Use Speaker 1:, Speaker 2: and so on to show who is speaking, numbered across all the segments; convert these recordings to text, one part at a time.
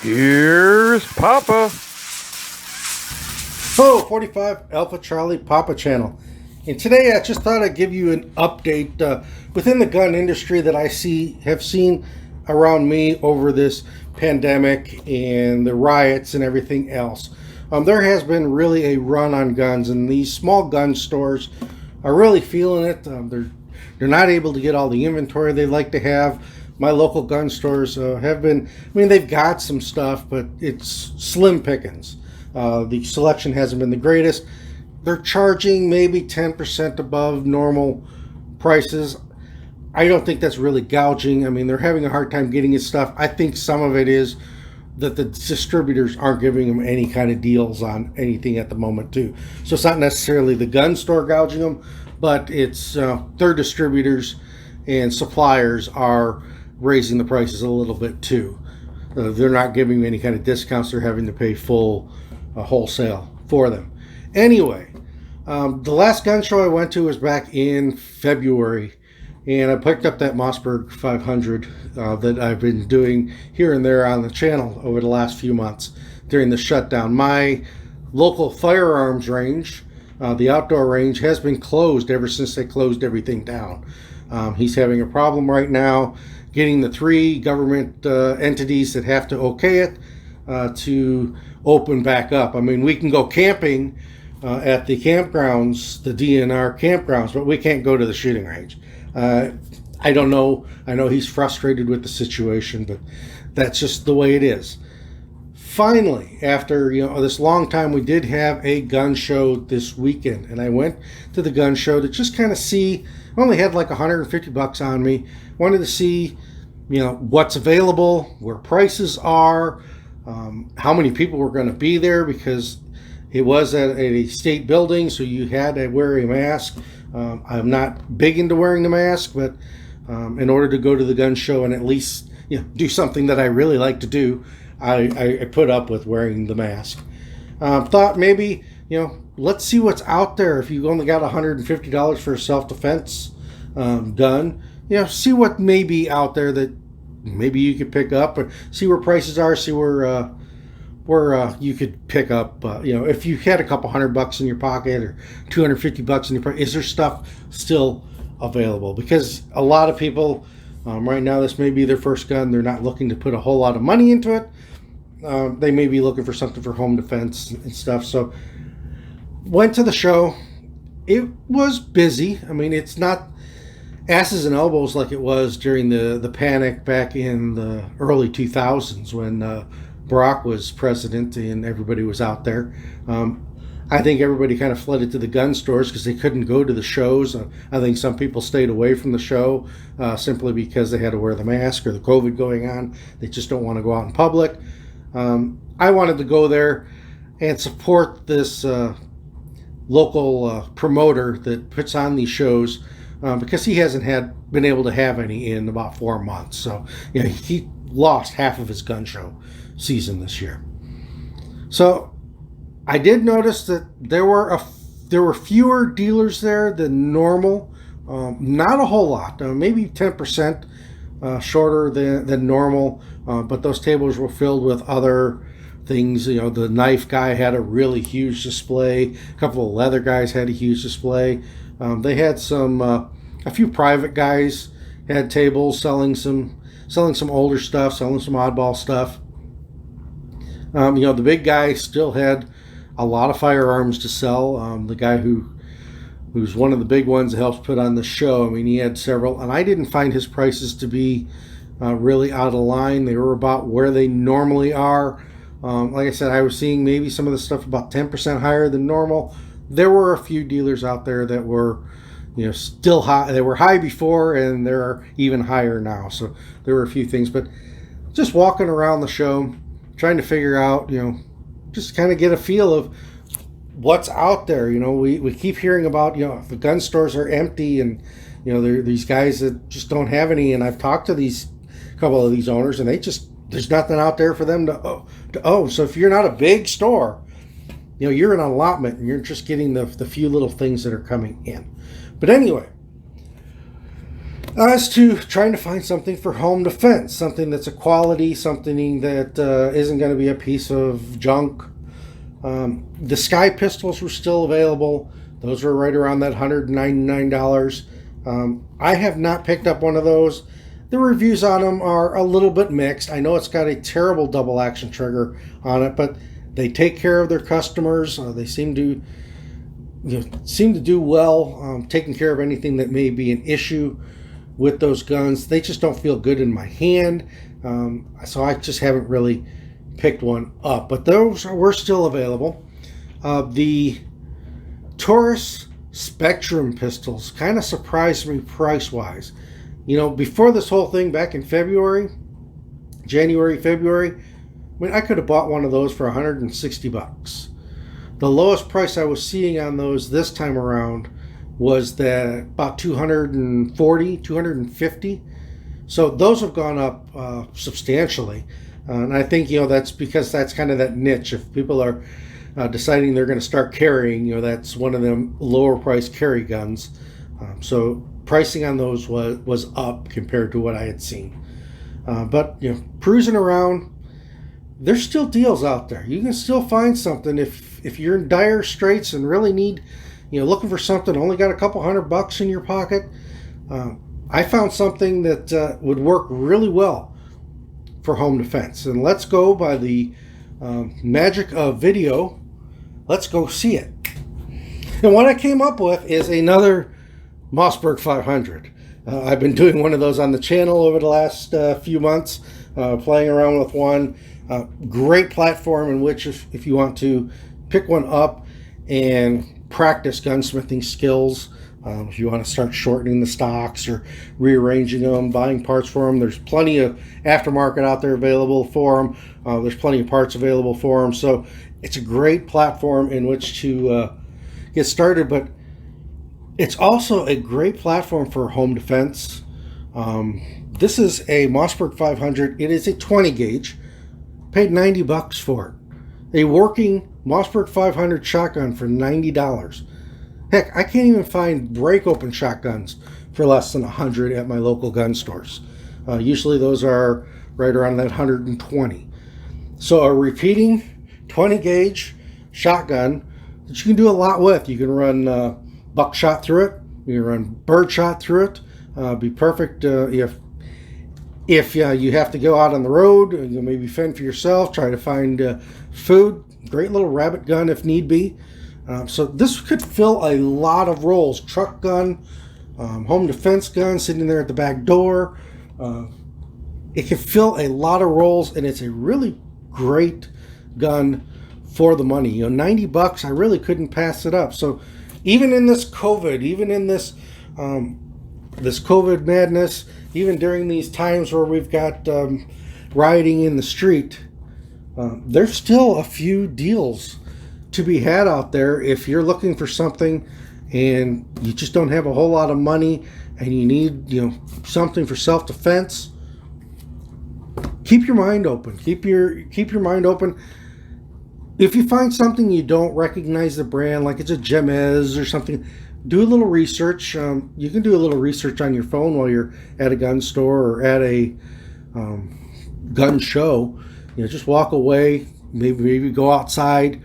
Speaker 1: Here's Papa.
Speaker 2: Oh, 45 Alpha Charlie Papa channel. And today I just thought I'd give you an update within the gun industry that I have seen around me over this pandemic and the riots and everything else. There has been really a run on guns, and these small gun stores are really feeling it. They're not able to get all the inventory they like to have. My local gun stores have been, they've got some stuff, but it's slim pickings. The selection hasn't been the greatest. They're charging maybe 10% above normal prices. I don't think that's really gouging. They're having a hard time getting his stuff. I think some of it is that the distributors aren't giving them any kind of deals on anything at the moment too. So it's not necessarily the gun store gouging them, but it's their distributors and suppliers are raising the prices a little bit too. They're not giving any kind of discounts. They're having to pay full wholesale for them. Anyway, the last gun show I went to was back in February, and I picked up that Mossberg 500 that I've been doing here and there on the channel over the last few months during the shutdown. My local firearms range, the outdoor range, has been closed ever since they closed everything down. He's having a problem right now getting the 3 government entities that have to okay it to open back up. We can go camping at the campgrounds, the DNR campgrounds, but we can't go to the shooting range. I don't know. I know he's frustrated with the situation, but that's just the way it is. Finally, after this long time, we did have a gun show this weekend, and I went to the gun show to just kind of see. I only had like $150 on me. Wanted to see, what's available, where prices are, how many people were going to be there, because it was at a state building, so you had to wear a mask. I'm not big into wearing the mask, but in order to go to the gun show and at least do something that I really like to do, I put up with wearing the mask. Thought maybe, let's see what's out there. If you only got $150 for a self-defense gun, see what may be out there that maybe you could pick up, or see where prices are, see where you could pick up, if you had a couple $100 in your pocket or $250 in your pocket, is there stuff still available? Because a lot of people right now, this may be their first gun. They're not looking to put a whole lot of money into it. They may be looking for something for home defense and stuff. So went to the show. It was busy. It's not asses and elbows like it was during the panic back in the early 2000s when Barack was president and everybody was out there. I think everybody kind of flooded to the gun stores because they couldn't go to the shows. I think some people stayed away from the show simply because they had to wear the mask or the COVID going on. They just don't want to go out in public. I wanted to go there and support this local promoter that puts on these shows because he hasn't been able to have any in about 4 months. So he lost half of his gun show season this year. So I did notice that there were fewer dealers there than normal. Not a whole lot, maybe 10% shorter than normal. But those tables were filled with other things. The knife guy had a really huge display. A couple of leather guys had a huge display. They had a few private guys had tables selling some older stuff, selling some oddball stuff. The big guy still had a lot of firearms to sell. The guy who's one of the big ones that helps put on the show, he had several, and I didn't find his prices to be really out of line. They were about where they normally are. Like I said, I was seeing maybe some of the stuff about 10% higher than normal. There were a few dealers out there that were still high. They were high before, and they're even higher now. So there were a few things, but just walking around the show, trying to figure out, just kind of get a feel of what's out there. We keep hearing about, the gun stores are empty, and there are these guys that just don't have any. And I've talked to a couple of these owners, and there's nothing out there for them to own. So if you're not a big store, you're an allotment, and you're just getting the few little things that are coming in. But anyway, as to trying to find something for home defense, something that's a quality, something that isn't going to be a piece of junk. The Sky pistols were still available. Those were right around that $199. I have not picked up one of those. The reviews on them are a little bit mixed. I know it's got a terrible double action trigger on it, but they take care of their customers. They seem to do well, taking care of anything that may be an issue with those guns. They just don't feel good in my hand, so I just haven't really picked one up. But those were still available. The Taurus Spectrum pistols kind of surprised me price-wise. Before this whole thing back in January, February, I could have bought one of those for $160. The lowest price I was seeing on those this time around was that about $240, $250. So those have gone up substantially. And I think, that's because that's kind of that niche. If people are deciding they're going to start carrying, that's one of them lower price carry guns. So pricing on those was up compared to what I had seen. But cruising around, there's still deals out there. You can still find something if you're in dire straits and really need, looking for something, only got a couple $100 in your pocket. I found something that would work really well for home defense. And let's go by the magic of video. Let's go see it. And what I came up with is another Mossberg 500. I've been doing one of those on the channel over the last few months, playing around with one. Great platform in which if you want to pick one up and practice gunsmithing skills, if you want to start shortening the stocks or rearranging them, buying parts for them, there's plenty of aftermarket out there available for them. There's plenty of parts available for them. So it's a great platform in which to get started, but it's also a great platform for home defense. This is a Mossberg 500. It is a 20 gauge. Paid $90 for it. A working Mossberg 500 shotgun for $90. Heck, I can't even find break open shotguns for less than $100 at my local gun stores. Usually those are right around that $120. So a repeating 20 gauge shotgun that you can do a lot with. You can run buckshot through it. You can run birdshot through it. Be perfect if you have to go out on the road, you maybe fend for yourself, try to find food. Great little rabbit gun if need be. So this could fill a lot of roles. Truck gun, home defense gun sitting there at the back door. It can fill a lot of roles, and it's a really great gun for the money. $90, I really couldn't pass it up. So even in this COVID, even in this this COVID madness, even during these times where we've got rioting in the street, there's still a few deals to be had out there if you're looking for something and you just don't have a whole lot of money and you need something for self-defense. Keep your mind open. Keep your mind open. If you find something you don't recognize the brand, like it's a Gemez or something, do a little research. You can do a little research on your phone while you're at a gun store or at a gun show. Just walk away, maybe go outside,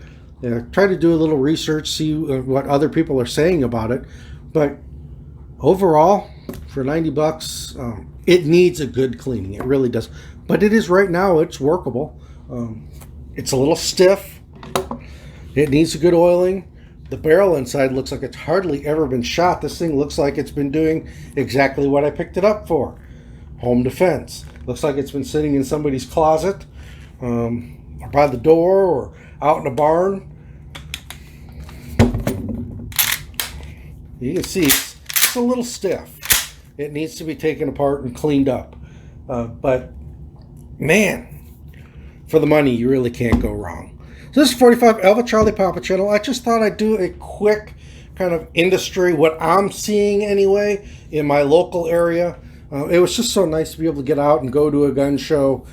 Speaker 2: try to do a little research, see what other people are saying about it. But overall, for $90, it needs a good cleaning. It really does. But it is right now, it's workable. It's a little stiff. It needs a good oiling. The barrel inside looks like it's hardly ever been shot. This thing looks like it's been doing exactly what I picked it up for. Home defense. Looks like it's been sitting in somebody's closet, or by the door, or out in a barn. You can see it's a little stiff. It needs to be taken apart and cleaned up. But man, for the money, you really can't go wrong. So this is 45 Alpha Charlie Papa channel. I just thought I'd do a quick kind of industry, what I'm seeing anyway, in my local area. It was just so nice to be able to get out and go to a gun show,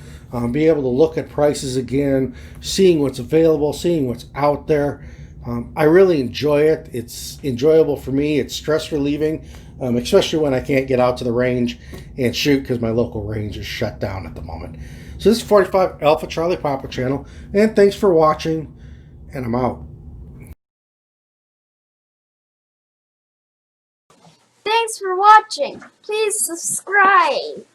Speaker 2: be able to look at prices again, seeing what's available, seeing what's out there. I really enjoy it. It's enjoyable for me. It's stress relieving. especially when I can't get out to the range and shoot because my local range is shut down at the moment. So this is 45 Alpha Charlie Papa channel, and thanks for watching, and I'm out.
Speaker 1: Thanks for watching. Please subscribe.